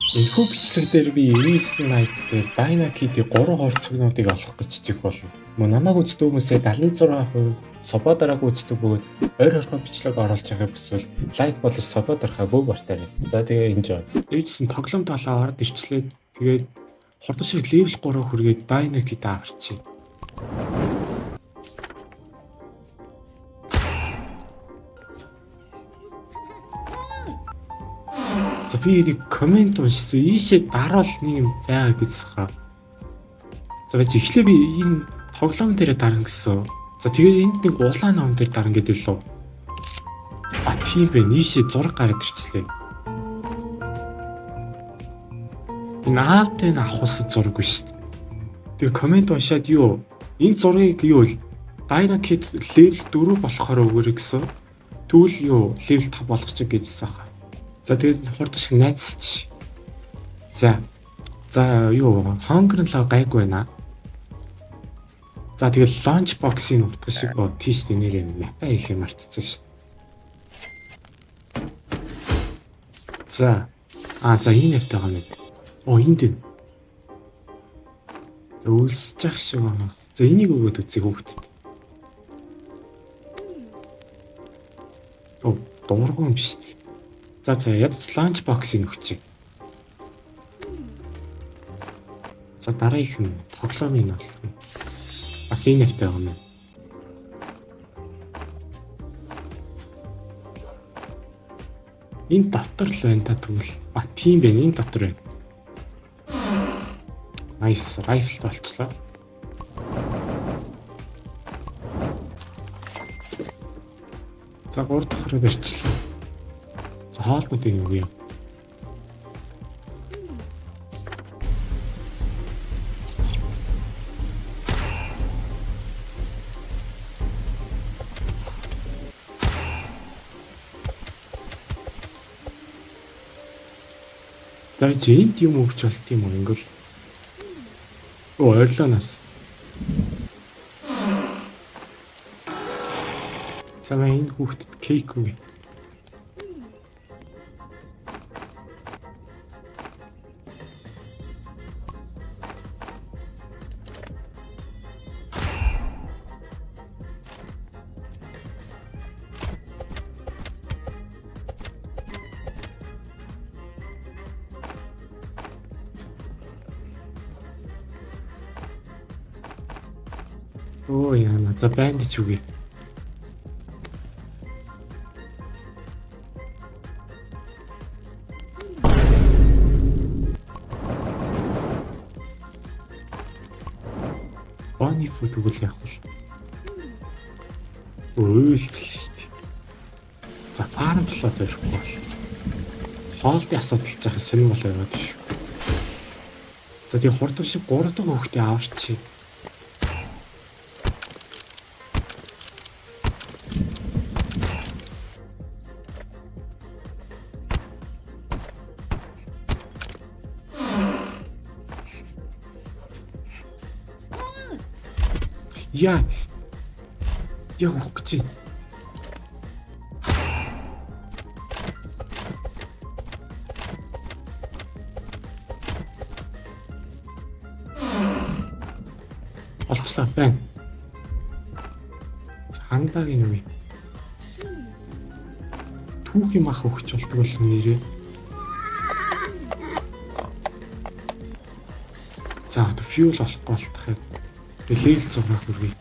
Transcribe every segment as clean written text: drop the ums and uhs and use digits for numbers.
Энэхүү бичлэг дээр би Ace Knights дээр Dynakid-ийн 3 хорцогнуудыг олох гэж хичээх болно. Мөн намайг үздэг хүмүүсээ 76% субодарааг үздэг бөгөөд ойр хорхой бичлэг оруулж байгааг хүсвэл лайк болон субодарахаа бүү бартаарай. За тэгээ enjoy. Ээжсэн тоглоом талаа ороод ирчлээ. Тэгээд хурдан шиг level 3 хүргээд Dynakid аварчи. За би нэг комент уншсан. Ийшээ дараал нэг юм байгаа гэсэн хаа. За ихлээ би энэ тоглоом дээр дарна гэсэн. За тэгээ энд нэг улаан ном дээр дарна гэдэг лөө. А тийм бэ. Ийшээ зураг гараад ирчлээ. Энэ аавтай нь авахсан зураг биш. Тэгээ комент уншаад юу? Энэ зургийг юу л Dynakid level 4 болохоор өгөөрэй гэсэн. Тэгвэл юу level 5 болгочих гэжсэн хаа. За тэгээд хурдан шиг найзсч. За юу Hunger Love гайгүй байна. За тэгээд launch box-ийн уртга шиг тийш нэр юм мапа их юм марцсан шүү дээ. За энэ нэвтэй байгаа юм. Энд дээ. За үлсэж ах шиг байна. За энийг өгөөд үзье хүүхдэд. Дуургүй юм шүү дээ. За ядч launch box-ийг өгчээ. За дараагийнх нь тоглоомын болох юм. Бас энэ нэвтэй байгаа юм. Энэ дотор л байна та тэгвэл. Тийм байна. Энэ дотор байна. Nice rifle болчлаа. За 3 дахь барьчлаа. Хоолнуудыг өгье. За энд юм өгч болт юм уу ингээл. Ойрлоноос. За энэ хүүхдэд кейк өгье. Яна за бандж үгүй. Баны фото үгүй яах вэ? Үйлчлээ шүү дээ. За фарм плот өрөхгүй бол. Хоолтын асуудал ч яхаа сонир болоо яваад шүү. За тийм хурдан шиг 3 дахь хүүхдээ аварчи. Я ухчих. Олчлаа байна. Хандагийн юм. Түүхийн мах өгч болдог бол нэрээ. За fuel олохгүй болтоход level 6 хүргэе.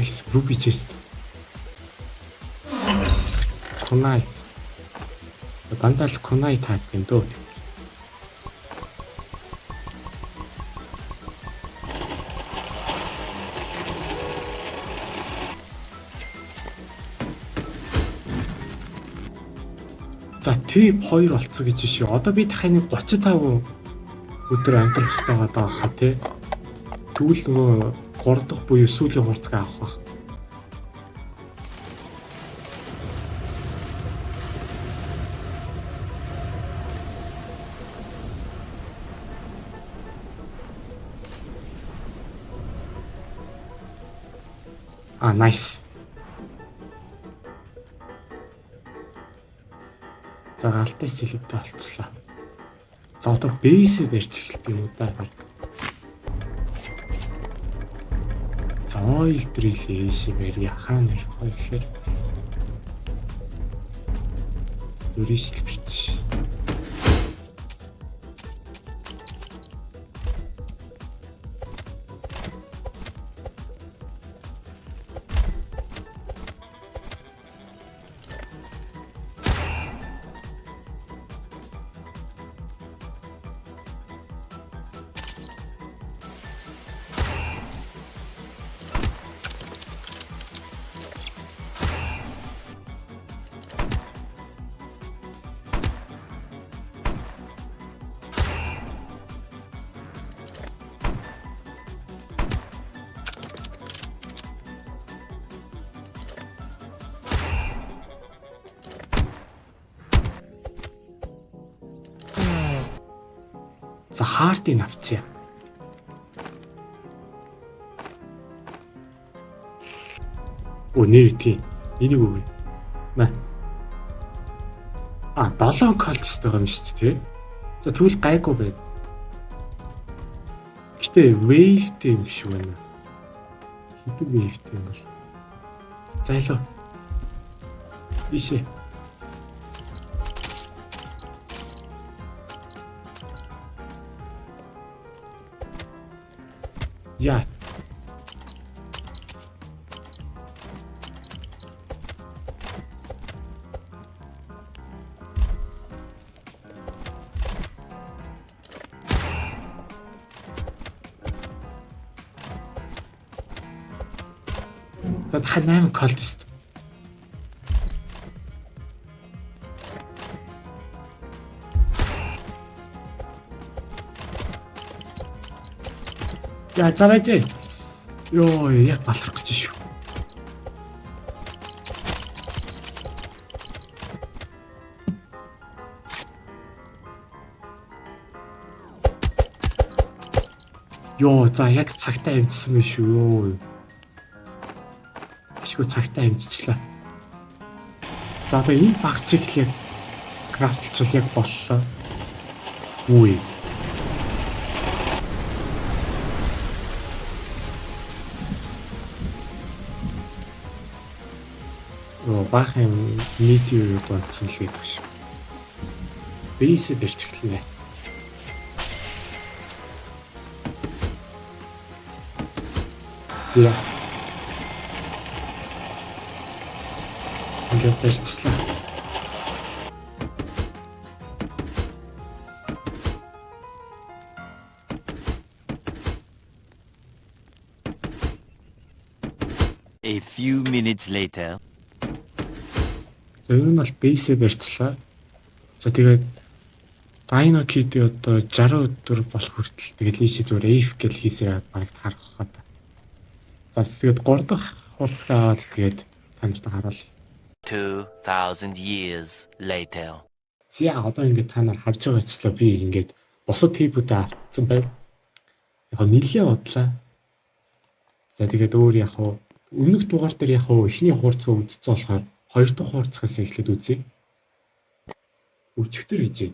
Nice. Ruby chest. Kunai. Дандаа л kunai таад юм дөө. За тэп 2 болцсон гэж шүү. Одоо би дахин 35 өдөр амьдрах хэрэгтэй байгаа хаа тий. Тэгвэл нөгөө 3 дахь буюу сүүлийн хурцгаа авах байх. Nice. За галтай сэлбэтэй болцлоо. За одоо бейс барьж эхэлт юм уу да. За ойл дрил шивэр яхаа нэр хоёр гэхээр зүрийн шилбэрч. За хаартыг авчия. Нэр тийм. Энийг үгүй. Мэ. 7 колчтой байгаа юм шүү дээ. За тэгвэл гайгүй байв. Гэтэ wave-тэй юм шиг байна. Хэдэн wave-тэй юм бол. Зайлуу. Ишээ. Яа. За дахиад 8 колтист. Яа зараач. Йоо яг баларх гэж шүү. Йоо за яг цагтаа амжсан юм шүү. Ашгүй цагтаа амжчихлаа. За одоо энэ багцыг л яг крафтлчул яг боллоо. Үгүй. Баахан нийтийн үед онцсон л гэдэг шиг. Бейсээ барьж эхэлнэ. Зя. Ингээд барьцлаа. A few minutes later. За ер нь бол бейсээ барьцлаа. За тэгээд Dino Kid одоо 60 өдөр болох хүртэл тэгэл ийшээ зүгээр AF гэл хийсээр багт харах хаад. За тэгээд 3 дахь хурцгаа аваад тэгээд танарт харуулъя. 2000 years later. За одоо ингээд та нар харж байгаачлаа би ингээд бусад тейпүүдээ автсан байв. Яг нэлээ бодлаа. За тэгээд өөр яг өмнөх дугаар дээр яг эхний хурцгаа үдцсэн болохоор хоёр дахь хурцгаас эхлээд үзье. Өчигдөр хийж.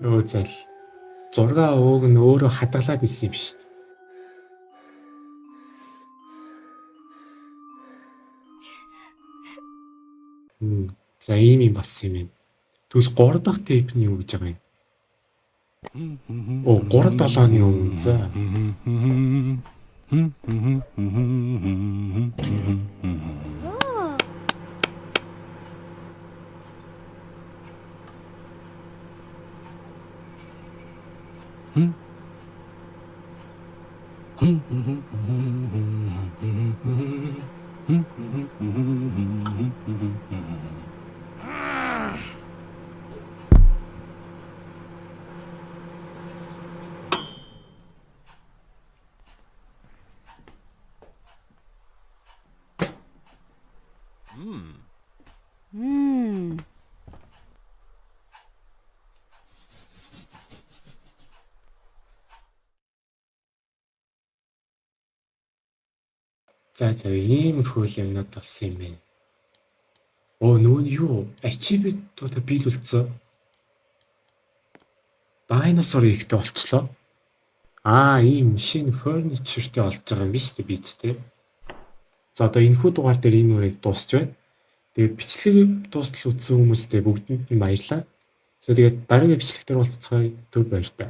Өө зал. Зурга ууг нь өөрөө хадгалаад исэн юм шүү дээ. За ийм юм болсон юм. Тэгвэл 3 дахь тейп нь юу гэж байгаа юм? Оо 3-7-ны өмнө за. За иймэрхүү юмнууд болсон юм байна. Оо нүүн юу? Ачивитуудаа биелүүлсэн. Dinosaur ихтэй болчлоо. Ийм шинэ фурничертэй болж байгаа юм биш үү бид те. За одоо энэхүү дугаар дээр энэ үрийг дуусч байна. Тэгээд бичлэгийг дуустал үзсэн хүмүүстээ бүгдэнд нь баярлалаа. Тэгээд дараагийн бичлэгтэр уулзцгаая. Түр баярлалаа.